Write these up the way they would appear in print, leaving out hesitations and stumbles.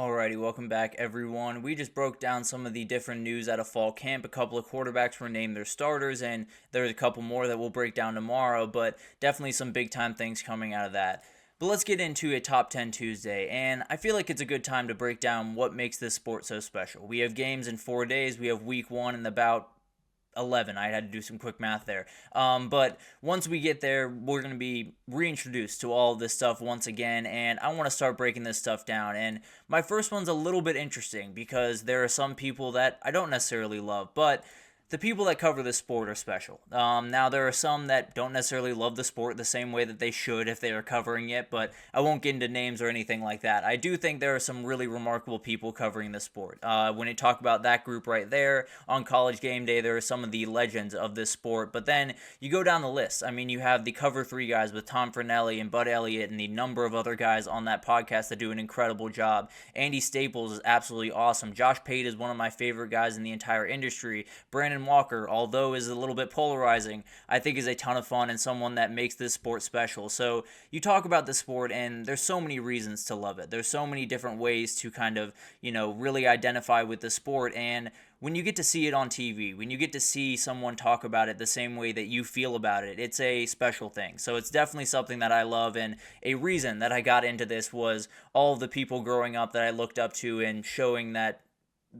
Alrighty, welcome back everyone. We just broke down some of the different news out of fall camp. A couple of quarterbacks were named their starters, and there's a couple more that we'll break down tomorrow, but definitely some big time things coming out of that. But let's get into a top 10 Tuesday, and I feel like it's a good time to break down what makes this sport so special. We have games in 4 days. We have week 1 in about 11. I had to do some quick math there. But once we get there, we're going to be reintroduced to all of this stuff once again, and I want to start breaking this stuff down. And my first one's a little bit interesting because there are some people that I don't necessarily love, but the people that cover this sport are special. Now, there are some that don't necessarily love the sport the same way that they should if they are covering it, but I won't get into names or anything like that. I do think there are some really remarkable people covering the sport. When you talk about that group right there, on College Game Day, there are some of the legends of this sport, but then you go down the list. I mean, you have the Cover 3 guys with Tom Fornelli and Bud Elliott and the number of other guys on that podcast that do an incredible job. Andy Staples is absolutely awesome. Josh Pate is one of my favorite guys in the entire industry. Brandon Walker, although is a little bit polarizing, I think is a ton of fun and someone that makes this sport special. So you talk about the sport and there's so many reasons to love it. There's so many different ways to kind of, really identify with the sport. And when you get to see it on TV, when you get to see someone talk about it the same way that you feel about it, it's a special thing. So it's definitely something that I love, and a reason that I got into this was all of the people growing up that I looked up to and showing that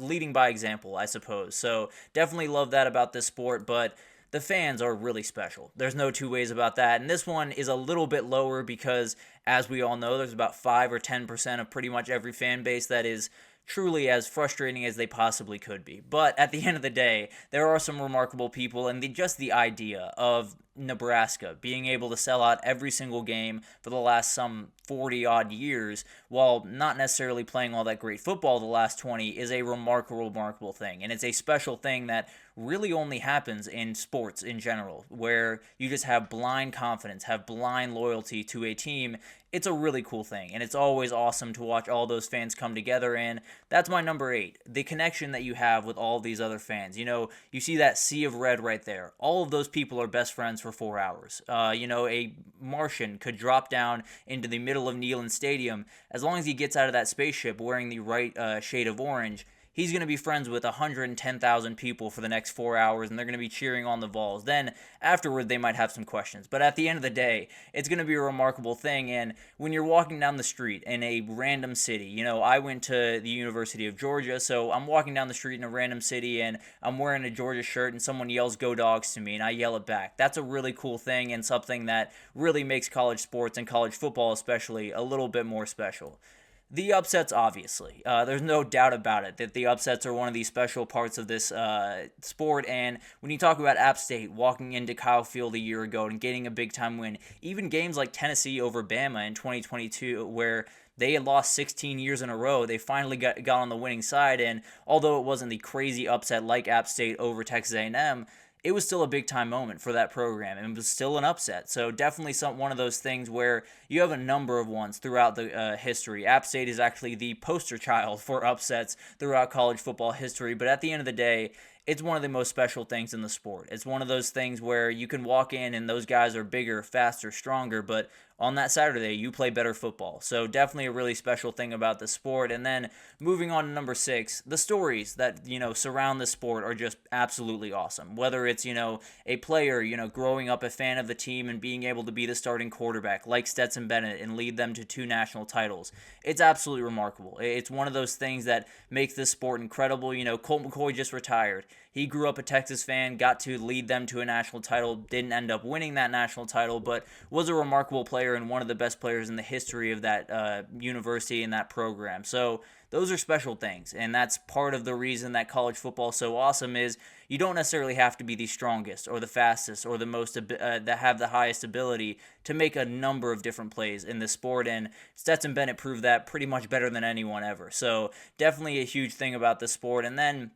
leading by example, I suppose. So definitely love that about this sport, but the fans are really special. There's no two ways about that. And this one is a little bit lower because, as we all know, there's about 5 or 10% of pretty much every fan base that is truly as frustrating as they possibly could be. But at the end of the day, there are some remarkable people, and just the idea of Nebraska being able to sell out every single game for the last some 40 odd years while not necessarily playing all that great football the last 20 is a remarkable thing. And it's a special thing that really only happens in sports in general, where you just have blind confidence, have blind loyalty to a team. It's a really cool thing, and it's always awesome to watch all those fans come together, and that's my number 8, the connection that you have with all these other fans. You see that sea of red right there. All of those people are best friends for 4 hours. A Martian could drop down into the middle of Neyland Stadium. As long as he gets out of that spaceship wearing the right shade of orange, he's going to be friends with 110,000 people for the next 4 hours, and they're going to be cheering on the Vols. Then, afterward, they might have some questions. But at the end of the day, it's going to be a remarkable thing. And when you're walking down the street in a random city, I went to the University of Georgia, so I'm walking down the street in a random city, and I'm wearing a Georgia shirt, and someone yells, "Go Dogs," to me, and I yell it back. That's a really cool thing, and something that really makes college sports, and college football especially, a little bit more special. The upsets, obviously. There's no doubt about it that the upsets are one of the special parts of this sport. And when you talk about App State walking into Kyle Field a year ago and getting a big-time win, even games like Tennessee over Bama in 2022, where they had lost 16 years in a row, they finally got on the winning side. And although it wasn't the crazy upset like App State over Texas A&M, it was still a big time moment for that program, and it was still an upset. So definitely one of those things where you have a number of ones throughout the history. App State is actually the poster child for upsets throughout college football history, but at the end of the day, it's one of the most special things in the sport. It's one of those things where you can walk in and those guys are bigger, faster, stronger, but on that Saturday, you play better football. So definitely a really special thing about the sport. And then moving on to number 6, the stories that, surround the sport are just absolutely awesome. Whether it's, a player, growing up a fan of the team and being able to be the starting quarterback like Stetson Bennett and lead them to 2 national titles. It's absolutely remarkable. It's one of those things that makes this sport incredible. Colt McCoy just retired. He grew up a Texas fan, got to lead them to a national title, didn't end up winning that national title, but was a remarkable player and one of the best players in the history of that university and that program. So those are special things, and that's part of the reason that college football is so awesome is you don't necessarily have to be the strongest or the fastest or the most that have the highest ability to make a number of different plays in this sport, and Stetson Bennett proved that pretty much better than anyone ever. So definitely a huge thing about the sport. And then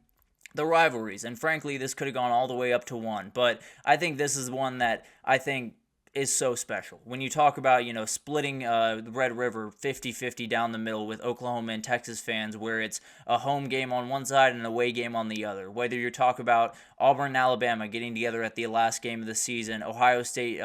the rivalries, and frankly, this could have gone all the way up to 1, but I think this is one that I think is so special. When you talk about, splitting the Red River 50-50 down the middle with Oklahoma and Texas fans, where it's a home game on one side and an away game on the other. Whether you talk about Auburn and Alabama getting together at the last game of the season, Ohio State,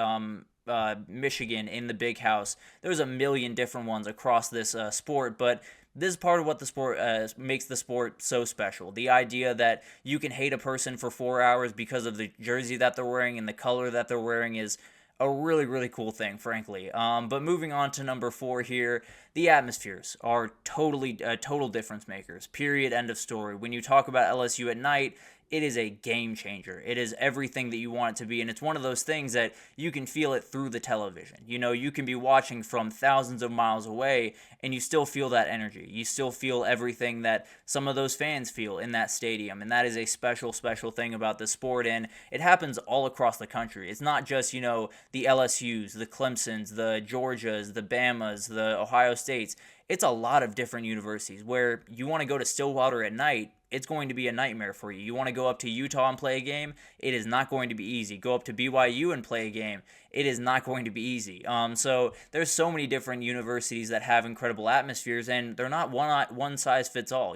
Michigan in the Big House. There's a million different ones across this sport, but this is part of what the sport makes the sport so special. The idea that you can hate a person for 4 hours because of the jersey that they're wearing and the color that they're wearing is a really, really cool thing, frankly. But moving on to number 4 here, the atmospheres are total difference makers. Period. End of story. When you talk about LSU at night, it is a game changer. It is everything that you want it to be, and it's one of those things that you can feel it through the television. You can be watching from thousands of miles away, and you still feel that energy. You still feel everything that some of those fans feel in that stadium, and that is a special, special thing about the sport, and it happens all across the country. It's not just, the LSUs, the Clemsons, the Georgias, the Bamas, the Ohio States. It's a lot of different universities where you want to go to Stillwater at night, it's going to be a nightmare for you. You want to go up to Utah and play a game, it is not going to be easy. Go up to BYU and play a game, it is not going to be easy. So there's so many different universities that have incredible atmospheres, and they're not one size fits all.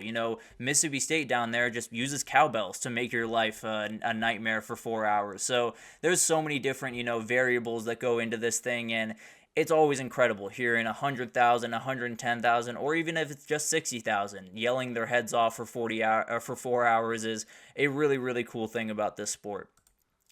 Mississippi State down there just uses cowbells to make your life a nightmare for 4 hours. So there's so many different, variables that go into this thing, and it's always incredible hearing 100,000, 110,000, or even if it's just 60,000 yelling their heads off for 4 hours is a really, really cool thing about this sport.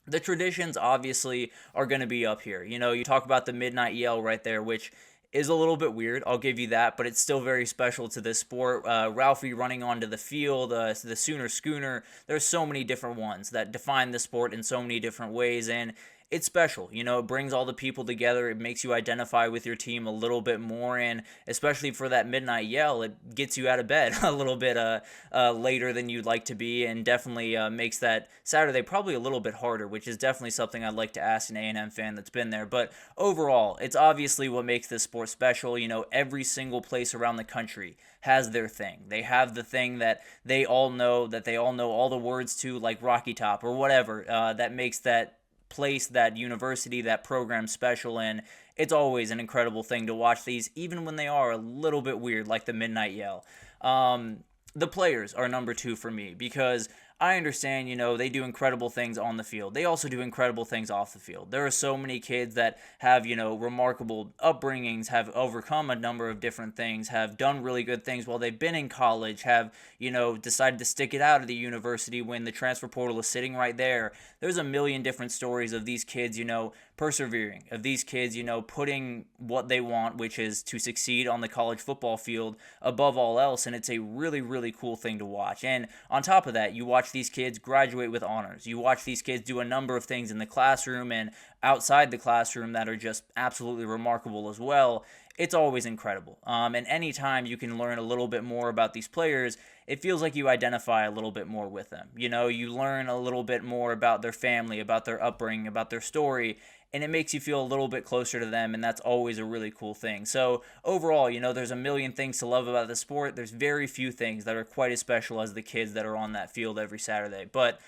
The traditions obviously are going to be up here. You talk about the midnight yell right there, which is a little bit weird, I'll give you that, but it's still very special to this sport. Ralphie running onto the field, the Sooner Schooner, there's so many different ones that define the sport in so many different ways, and it's special. It brings all the people together. It makes you identify with your team a little bit more, and especially for that midnight yell, it gets you out of bed a little bit later than you'd like to be, and definitely makes that Saturday probably a little bit harder, which is definitely something I'd like to ask an A&M fan that's been there. But overall, it's obviously what makes this sport special. Every single place around the country has their thing. They have the thing that they all know all the words to, like Rocky Top or whatever, that makes that place, that university, that program special, and it's always an incredible thing to watch these, even when they are a little bit weird, like the midnight yell. The players are number 2 for me, because I understand, they do incredible things on the field. They also do incredible things off the field. There are so many kids that have, remarkable upbringings, have overcome a number of different things, have done really good things while they've been in college, have, decided to stick it out at the university when the transfer portal is sitting right there. There's a million different stories of these kids, persevering, of these kids, putting what they want, which is to succeed on the college football field above all else, and it's a really, really cool thing to watch. And on top of that, you watch these kids graduate with honors. You watch these kids do a number of things in the classroom and outside the classroom that are just absolutely remarkable as well. It's always incredible. And anytime you can learn a little bit more about these players, it feels like you identify a little bit more with them. You learn a little bit more about their family, about their upbringing, about their story, and it makes you feel a little bit closer to them, and that's always a really cool thing. So overall, there's a million things to love about the sport. There's very few things that are quite as special as the kids that are on that field every Saturday. But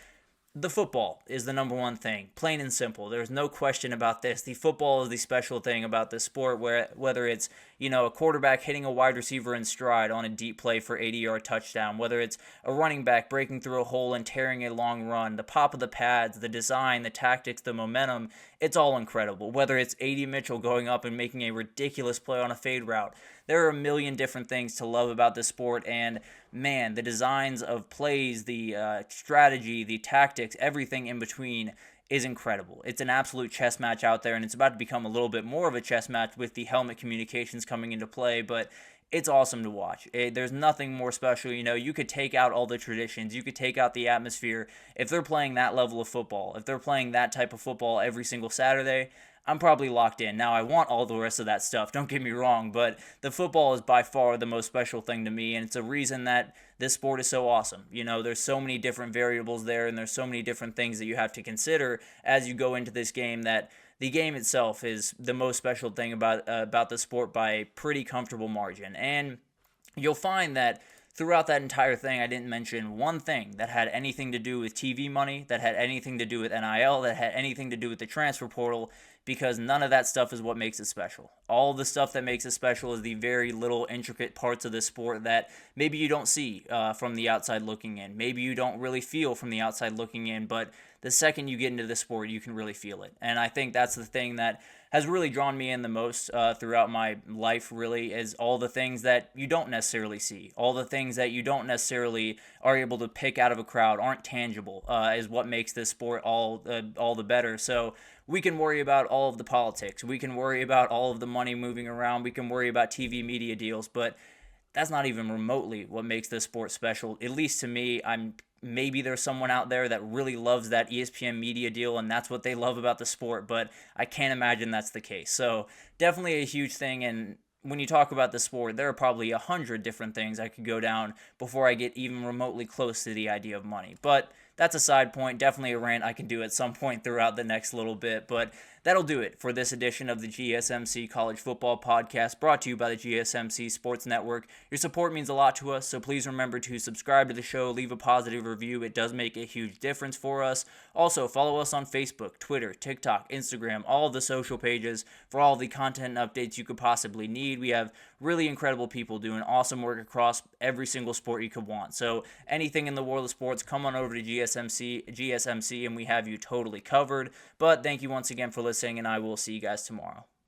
the football is the number one thing, plain and simple. There's no question about this. The football is the special thing about this sport, whether it's, a quarterback hitting a wide receiver in stride on a deep play for 80-yard touchdown, whether it's a running back breaking through a hole and tearing a long run, the pop of the pads, the design, the tactics, the momentum, it's all incredible. Whether it's A.D. Mitchell going up and making a ridiculous play on a fade route, there are a million different things to love about this sport, and man, the designs of plays, the strategy, the tactics, everything in between is incredible. It's an absolute chess match out there, and it's about to become a little bit more of a chess match with the helmet communications coming into play, but it's awesome to watch. There's nothing more special. You could take out all the traditions. You could take out the atmosphere. If they're playing that level of football, if they're playing that type of football every single Saturday, I'm probably locked in. Now, I want all the rest of that stuff, don't get me wrong, but the football is by far the most special thing to me, and it's a reason that this sport is so awesome. There's so many different variables there, and there's so many different things that you have to consider as you go into this game, that the game itself is the most special thing about the sport by a pretty comfortable margin. And you'll find that throughout that entire thing, I didn't mention one thing that had anything to do with TV money, that had anything to do with NIL, that had anything to do with the transfer portal, because none of that stuff is what makes it special. All the stuff that makes it special is the very little intricate parts of the sport that maybe you don't see from the outside looking in. Maybe you don't really feel from the outside looking in, but the second you get into the sport, you can really feel it. And I think that's the thing that has really drawn me in the most throughout my life, really, is all the things that you don't necessarily see. All the things that you don't necessarily are able to pick out of a crowd, aren't tangible, is what makes this sport all the better. So we can worry about all of the politics. We can worry about all of the money moving around. We can worry about TV media deals, but that's not even remotely what makes this sport special. At least to me, maybe there's someone out there that really loves that ESPN media deal and that's what they love about the sport, but I can't imagine that's the case. So definitely a huge thing. And when you talk about the sport, there are probably 100 different things I could go down before I get even remotely close to the idea of money. But that's a side point, definitely a rant I can do at some point throughout the next little bit. But that'll do it for this edition of the GSMC College Football Podcast, brought to you by the GSMC Sports Network. Your support means a lot to us, so please remember to subscribe to the show, leave a positive review. It does make a huge difference for us. Also, follow us on Facebook, Twitter, TikTok, Instagram, all of the social pages for all the content and updates you could possibly need. We have really incredible people doing awesome work across every single sport you could want. So anything in the world of sports, come on over to GSMC, and we have you totally covered. But thank you once again for listening, and I will see you guys tomorrow.